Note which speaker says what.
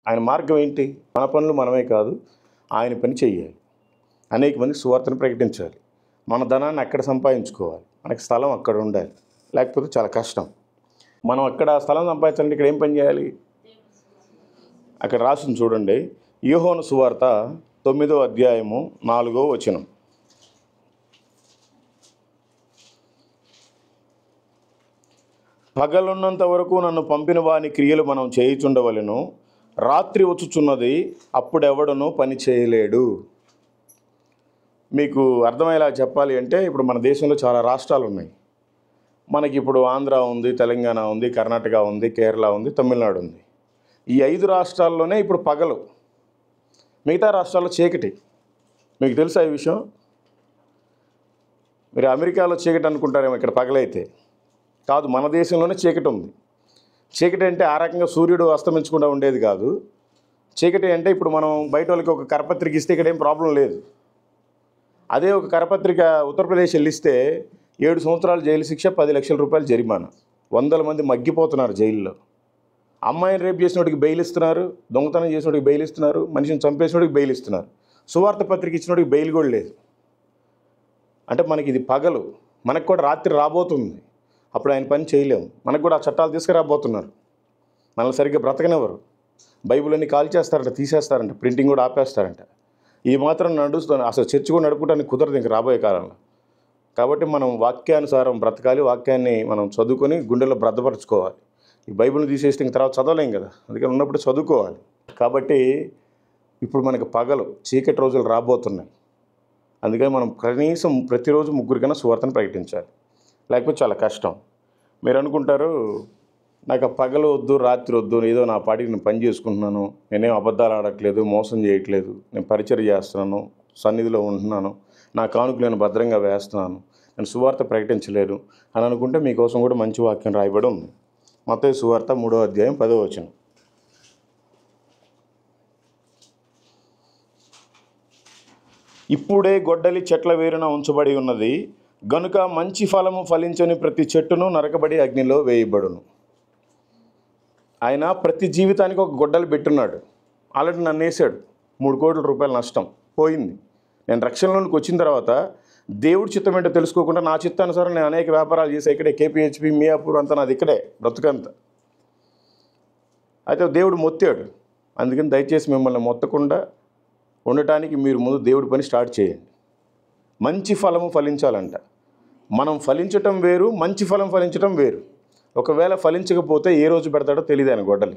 Speaker 1: ఆయన మార్గం ఏంటి? మన పనులు మనమే కాదు, ఆయన పని చెయ్యాలి. అనేక మందికి సువార్తను ప్రకటించాలి. మన ధనాన్ని అక్కడ సంపాదించుకోవాలి. మనకి స్థలం అక్కడ ఉండాలి. లేకపోతే చాలా కష్టం. మనం అక్కడ స్థలం సంపాదించాలంటే ఇక్కడ ఏం పని చేయాలి? అక్కడ రాసింది చూడండి. యోహాను సువార్త 9వ అధ్యాయము 4వ వచనం. పగలున్నంత వరకు నన్ను పంపిన వాని క్రియలు మనం చేయుచుండవలెను. రాత్రి వచ్చుచున్నది, అప్పుడెవడను పని చేయలేడు. మీకు అర్థమయ్యేలా చెప్పాలి అంటే, ఇప్పుడు మన దేశంలో చాలా రాష్ట్రాలు ఉన్నాయి. మనకి ఇప్పుడు ఆంధ్ర ఉంది, తెలంగాణ ఉంది, కర్ణాటక ఉంది, కేరళ ఉంది, తమిళనాడు ఉంది. ఈ 5 రాష్ట్రాల్లోనే ఇప్పుడు పగలు, మిగతా రాష్ట్రాల్లో చీకటి. మీకు తెలుసా ఈ విషయం? మీరు అమెరికాలో చీకటి అనుకుంటారేమో, ఇక్కడ పగలైతే కాదు. మన దేశంలోనే చీకటి ఉంది. చీకటి అంటే ఆ రకంగా సూర్యుడు అస్తమించకుండా ఉండేది కాదు. చీకటి అంటే ఇప్పుడు మనం బయట వాళ్ళకి ఒక కరపత్రిక ఇస్తే ఇక్కడ ఏం ప్రాబ్లం లేదు. అదే ఒక కరపత్రిక ఉత్తరప్రదేశ్ వెళ్ళిస్తే 7 సంవత్సరాలు జైలు శిక్ష, 10 లక్షల రూపాయలు జరిమానా. 100 మంది మగ్గిపోతున్నారు జైల్లో. అమ్మాయిని రేపు చేసినోడికి బెయిల్ ఇస్తున్నారు, దొంగతనం చేసినోడికి బెయిల్ ఇస్తున్నారు, మనిషిని చంపేసినోడికి బెయిల్ ఇస్తున్నారు. సువార్త పత్రిక ఇచ్చినోడికి బెయిల్ కూడా లేదు. అంటే మనకి ఇది పగలు, మనకు కూడా రాత్రి రాబోతుంది. అప్పుడు ఆయన పని చేయలేము. మనకు కూడా ఆ చట్టాలు తీసుకురాబోతున్నారు. మనల్ని సరిగ్గా బ్రతకనివ్వరు. బైబిల్ అన్ని కాల్ చేస్తారంట, తీసేస్తారంట, ప్రింటింగ్ కూడా ఆపేస్తారంట. ఈ మాత్రం నడుస్తుంది. అసలు చర్చ్ కూడా నడుపుకోవడానికి కుదరదు ఇంక రాబోయే కాలంలో. కాబట్టి మనం వాక్యానుసారం బ్రతకాలి. వాక్యాన్ని మనం చదువుకొని గుండెలో భద్రపరచుకోవాలి. ఈ బైబిల్ని తీసేస్తే ఇంక తర్వాత చదవలేం కదా. అందుకని ఉన్నప్పుడు చదువుకోవాలి. కాబట్టి ఇప్పుడు మనకు పగలు, చీకటి రోజులు రాబోతున్నాయి. అందుకని మనం కనీసం ప్రతిరోజు 3 కన్నా సువార్తను ప్రకటించాలి. లేకపోతే చాలా కష్టం. మీరు అనుకుంటారు, నాకు ఆ పగలు వద్దు, రాత్రి వద్దు, ఏదో నా పాటికి నేను పని చేసుకుంటున్నాను, నేనేం అబద్ధాలు ఆడట్లేదు, మోసం చేయట్లేదు, నేను పరిచర్య చేస్తున్నాను, సన్నిధిలో ఉంటున్నాను, నా కానుకలు నేను భద్రంగా వేస్తున్నాను, నేను సువార్త ప్రకటించలేను అని అనుకుంటే మీకోసం కూడా మంచి వాక్యం రాయబడి ఉంది. మత్తయి సువార్త 3వ అధ్యాయం 10వ వచనం. ఇప్పుడే గొడ్డలి చెట్ల వేరున ఉంచబడి ఉన్నది గనుక మంచి ఫలము ఫలించని ప్రతి చెట్టును నరకబడి అగ్నిలో వేయబడును. ఆయన ప్రతి జీవితానికి ఒక గొడ్డలి పెట్టున్నాడు. ఆల్రెడీ నన్ను వేసాడు. 3 కోట్ల రూపాయల నష్టం పోయింది. నేను రక్షణలోనికి వచ్చిన తర్వాత దేవుడి చిత్తం ఏంటో తెలుసుకోకుండా నా చిత్తానుసారం నేను అనేక వ్యాపారాలు చేసే ఇక్కడే కేపీహెచ్పి, మియాపూర్ అంతా నాది ఇక్కడే బ్రతుకంతా. అయితే దేవుడు మొత్తాడు. అందుకని దయచేసి మిమ్మల్ని మొత్తకుండా ఉండటానికి మీరు ముందు దేవుడి పని స్టార్ట్ చేయండి. మంచి ఫలము ఫలించాలంట. మనం ఫలించటం వేరు, మంచి ఫలం ఫలించటం వేరు. ఒకవేళ ఫలించకపోతే ఏ రోజు పెడతాడో తెలియదు ఆయన గొడ్డలి.